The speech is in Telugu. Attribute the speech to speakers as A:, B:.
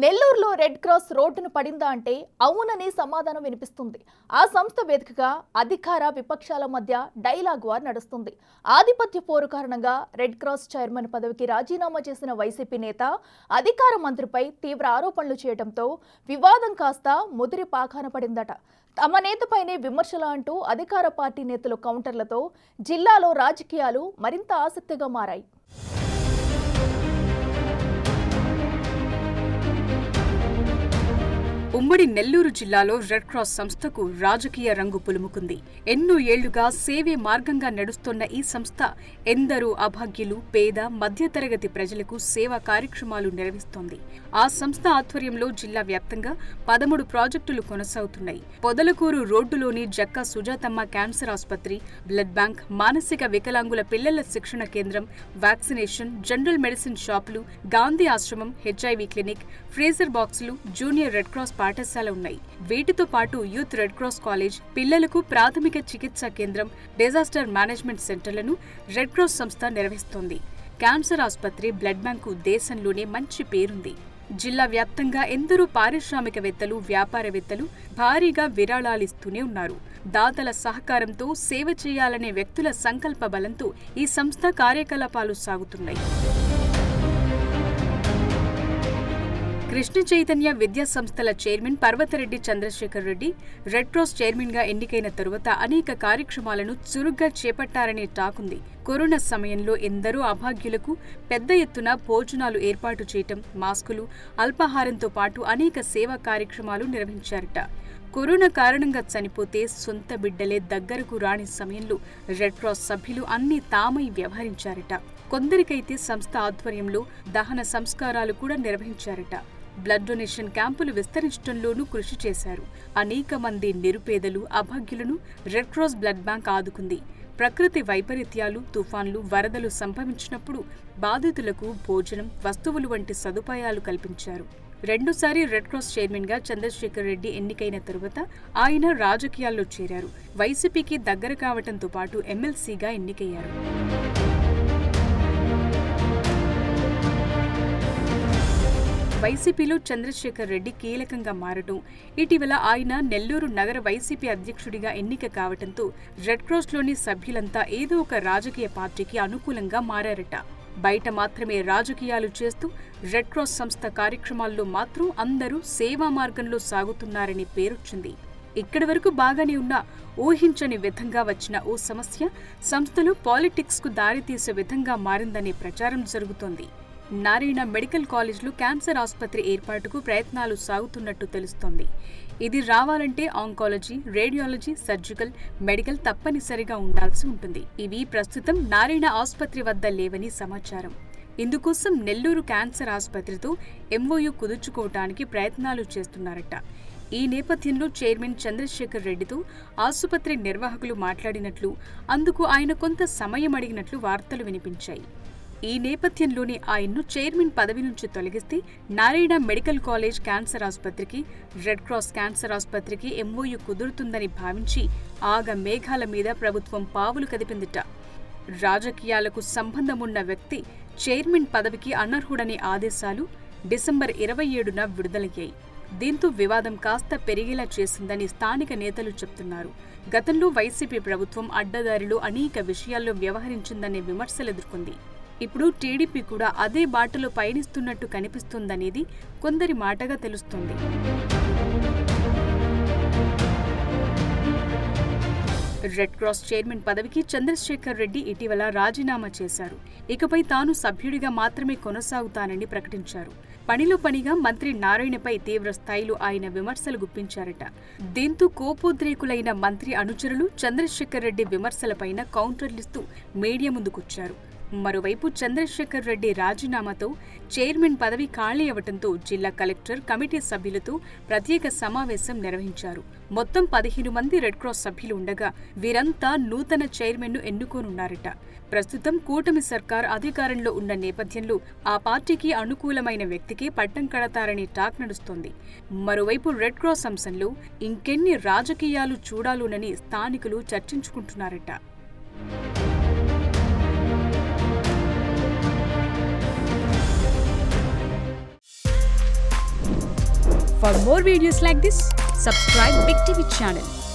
A: నెల్లూరులో రెడ్ క్రాస్ రోడ్డును పడిందా అంటే అవునని సమాధానం వినిపిస్తుంది. ఆ సంస్థ వేదికగా అధికార విపక్షాల మధ్య డైలాగ్ వార్ నడుస్తుంది. ఆధిపత్య పోరు కారణంగా రెడ్ క్రాస్ చైర్మన్ పదవికి రాజీనామా చేసిన వైసీపీ నేత అధికార మంత్రిపై తీవ్ర ఆరోపణలు చేయడంతో వివాదం కాస్త ముదిరి పాకాన పడిందట. తమ నేతపైనే విమర్శలు అంటూ అధికార పార్టీ నేతలు కౌంటర్లతో జిల్లాలో రాజకీయాలు మరింత ఆసక్తిగా మారాయి.
B: ఉమ్మడి నెల్లూరు జిల్లాలో రెడ్ క్రాస్ సంస్థకు రాజకీయ రంగు పులుముకుంది. ఎన్నో ఏళ్లుగా సేవే మార్గంగా నడుస్తున్న ఈ సంస్థ ఎందరో అభాగ్యులు, పేద, మధ్యతరగతి ప్రజలకు సేవా కార్యక్రమాలు నిర్వహిస్తోంది. ఆ సంస్థ ఆధ్వర్యంలో జిల్లా వ్యాప్తంగా 13 ప్రాజెక్టులు కొనసాగుతున్నాయి. పొదలకూరు రోడ్డులోని జక్కా సుజాతమ్మ క్యాన్సర్ ఆసుపత్రి, బ్లడ్ బ్యాంక్, మానసిక వికలాంగుల పిల్లల శిక్షణ కేంద్రం, వ్యాక్సినేషన్, జనరల్ మెడిసిన్ షాపులు, గాంధీ ఆశ్రమం, హెచ్ఐవి క్లినిక్, ఫ్రీజర్ బాక్సులు, జూనియర్ రెడ్ క్రాస్ పాఠశాల ఉన్నాయి. వీటితో పాటు యూత్ రెడ్ క్రాస్ కాలేజ్, పిల్లలకు ప్రాథమిక చికిత్సా కేంద్రం, డిజాస్టర్ మేనేజ్మెంట్ సెంటర్లను రెడ్ క్రాస్ సంస్థ నిర్వహిస్తోంది. క్యాన్సర్ ఆసుపత్రి, బ్లడ్ బ్యాంకు దేశంలోనే మంచి పేరుంది. జిల్లా వ్యాప్తంగా ఎందరో పారిశ్రామికవేత్తలు, వ్యాపారవేత్తలు భారీగా విరాళాలిస్తూనే ఉన్నారు. దాతల సహకారంతో సేవ చేయాలనే వ్యక్తుల సంకల్ప బలంతో ఈ సంస్థ కార్యకలాపాలు సాగుతున్నాయి. కృష్ణ చైతన్య విద్యా సంస్థల chairman Parvathareddy Chandrasekhar Reddy red cross chairman గా ఎన్నికైన తరువాత అనేక కార్యక్రమాలను చురుగ్గా చేపట్టారనే టాకుంది. కరోనా సమయంలో ఎందరో అభాగ్యులకు పెద్ద ఎత్తున భోజనాలు ఏర్పాటు చేయటం, మాస్కులు, అల్పాహారంతో పాటు అనేక సేవా కార్యక్రమాలు నిర్వహించారట. కరోనా కారణంగా చనిపోతే సొంత బిడ్డలే దగ్గరకు రాని సమయంలో రెడ్ క్రాస్ సభ్యులు అన్ని తామై వ్యవహరించారట. కొందరికైతే సంస్థ ఆధ్వర్యంలో దహన సంస్కారాలు కూడా నిర్వహించారట. బ్లడ్ డొనేషన్ క్యాంపులు విస్తరించడంలోనూ కృషి చేశారు. అనేక మంది నిరుపేదలు, అభాగ్యులను రెడ్ క్రాస్ బ్లడ్ బ్యాంక్ ఆదుకుంది. ప్రకృతి వైపరీత్యాలు, తుఫాన్లు, వరదలు సంభవించినప్పుడు బాధితులకు భోజనం, వస్తువులు వంటి సదుపాయాలు కల్పించారు. రెండోసారి రెడ్ క్రాస్ చైర్మన్ గా చంద్రశేఖర్ రెడ్డి ఎన్నికైన తరువాత ఆయన రాజకీయాల్లో చేరారు. వైసీపీకి దగ్గర కావడంతో పాటు ఎమ్మెల్సీగా ఎన్నికయ్యారు. వైసీపీలో చంద్రశేఖర్ రెడ్డి కీలకంగా మారటం, ఇటీవల ఆయన నెల్లూరు నగర వైసీపీ అధ్యక్షుడిగా ఎన్నిక కావడంతో రెడ్ క్రాస్లోని సభ్యులంతా ఏదో ఒక రాజకీయ పార్టీకి అనుకూలంగా మారారట. బయట మాత్రమే రాజకీయాలు చేస్తూ రెడ్ క్రాస్ సంస్థ కార్యక్రమాల్లో మాత్రం అందరూ సేవా మార్గంలో సాగుతున్నారని పేరొచ్చింది. ఇక్కడి వరకు బాగానే ఉన్నా ఊహించని విధంగా వచ్చిన ఓ సమస్య సంస్థలో పాలిటిక్స్ కు దారితీసే విధంగా మారిందనే ప్రచారం జరుగుతోంది. నారాయణ మెడికల్ కాలేజ్లో క్యాన్సర్ ఆసుపత్రి ఏర్పాటుకు ప్రయత్నాలు సాగుతున్నట్టు తెలుస్తోంది. ఇది రావాలంటే ఆంకాలజీ, రేడియాలజీ, సర్జికల్, మెడికల్ తప్పనిసరిగా ఉండాల్సి ఉంటుంది. ఇవి ప్రస్తుతం నారాయణ ఆసుపత్రి వద్ద లేవని సమాచారం. ఇందుకోసం నెల్లూరు క్యాన్సర్ ఆసుపత్రితో ఎంఓయూ కుదుర్చుకోవటానికి ప్రయత్నాలు చేస్తున్నారట. ఈ నేపథ్యంలో చైర్మన్ చంద్రశేఖర్ రెడ్డితో ఆసుపత్రి నిర్వాహకులు మాట్లాడినట్లు, అందుకు ఆయన కొంత సమయం అడిగినట్లు వార్తలు వినిపించాయి. ఈ నేపథ్యంలోనే ఆయన్ను చైర్మన్ పదవి నుంచి తొలగిస్తే నారాయణ మెడికల్ కాలేజ్ క్యాన్సర్ ఆసుపత్రికి, రెడ్ క్రాస్ క్యాన్సర్ ఆసుపత్రికి ఎంఓయూ కుదురుతుందని భావించి ఆగ మేఘాల మీద ప్రభుత్వం పావులు కదిపిందిట. రాజకీయాలకు సంబంధమున్న వ్యక్తి చైర్మన్ పదవికి అనర్హుడనే ఆదేశాలు డిసెంబర్ 27న విడుదలయ్యాయి. దీంతో వివాదం కాస్త పెరిగేలా చేసిందని స్థానిక నేతలు చెప్తున్నారు. గతంలో వైసీపీ ప్రభుత్వం అడ్డదారిలో అనేక విషయాల్లో వ్యవహరించిందనే విమర్శలు ఎదుర్కొంది. ఇప్పుడు టీడీపీ కూడా అదే బాటలో పయనిస్తున్నట్టు కనిపిస్తుందనేది కొందరి మాటగా తెలుస్తోంది. రెడ్ క్రాస్ చైర్మన్ పదవికి చంద్రశేఖర్ రెడ్డి ఇటీవల రాజీనామా చేశారు. ఇకపై తాను సభ్యుడిగా మాత్రమే కొనసాగుతానని ప్రకటించారు. పనిలో పనిగా మంత్రి నారాయణపై తీవ్ర స్థాయిలో ఆయన విమర్శలు గుప్పించారట. దీంతో కోపోద్రేకులైన మంత్రి అనుచరులు చంద్రశేఖర్ రెడ్డి విమర్శలపైన కౌంటర్లిస్తూ మీడియా ముందుకొచ్చారు. మరోవైపు చంద్రశేఖర్ రెడ్డి రాజీనామాతో చైర్మన్ పదవి ఖాళీ అవడంతో జిల్లా కలెక్టర్ కమిటీ సభ్యులతో ప్రత్యేక సమావేశం నిర్వహించారు. మొత్తం 15 మంది రెడ్ క్రాస్ సభ్యులు ఉండగా వీరంతా నూతన చైర్మన్ను ఎన్నుకోనున్నారట. ప్రస్తుతం కూటమి సర్కార్ అధికారంలో ఉన్న నేపథ్యంలో ఆ పార్టీకి అనుకూలమైన వ్యక్తికి పట్టం కడతారనే టాక్ నడుస్తోంది. మరోవైపు రెడ్ క్రాస్ అంశంలో ఇంకెన్ని రాజకీయాలు చూడాలోనని స్థానికులు చర్చించుకుంటున్నారట. For more videos like this, subscribe Big TV channel.